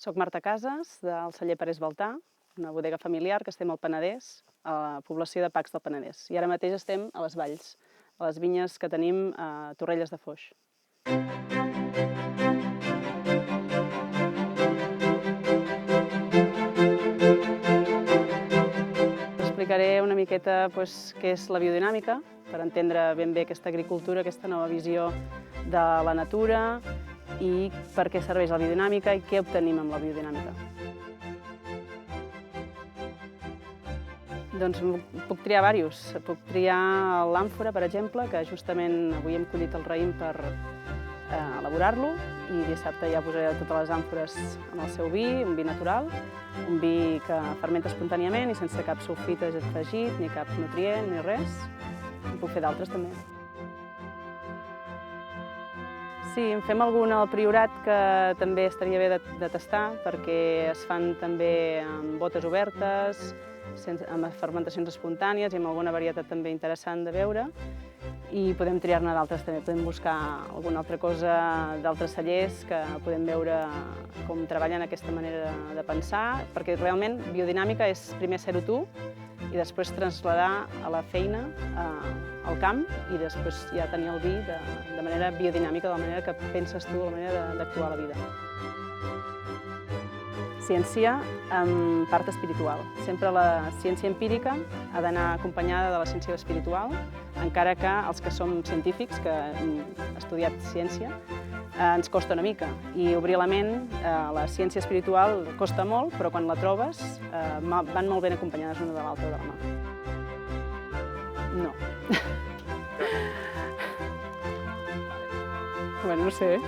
Soc Marta Casas, del celler Parés Baltà, una bodega familiar que estem al Penedès, a la població de Pacs del Penedès. I ara mateix estem a les Valls, a les vinyes que tenim a Torrelles de Foix. Explicaré una miqueta què és la biodinàmica, per entendre ben bé aquesta agricultura, aquesta nova visió de la natura i per què serveix la biodinàmica i què obtenim amb la biodinàmica. Doncs puc triar diversos. Puc triar l'àmfora, per exemple, que justament avui hem collit el raïm per elaborar-lo i dissabte ja posaré totes les àmfores en el seu vi, un vi natural, un vi que fermenta espontàniament i sense cap sulfit afegit, ni cap nutrient, ni res. En puc fer d'altres també. Sí, en fem algun al Priorat que també estaria bé de tastar perquè es fan també amb botes obertes, amb fermentacions espontànies i amb alguna varietat també interessant de veure. I podem triar-ne d'altres també, podem buscar alguna altra cosa d'altres cellers que podem veure com treballen aquesta manera de pensar, perquè realment biodinàmica és primer ser-ho tu i després traslladar a la feina, al camp, i després ja tenir el vi de manera biodinàmica, de la manera que penses tu, de la manera d'actuar a la vida. Ciència amb part espiritual. Sempre la ciència empírica ha d'anar acompanyada de la ciència espiritual, encara que els que som científics, que hem estudiat ciència, ens costa una mica. I obrir la ment, la ciència espiritual costa molt, però quan la trobes van molt ben acompanyades una de l'altra de la mà. No. Bueno, no sé.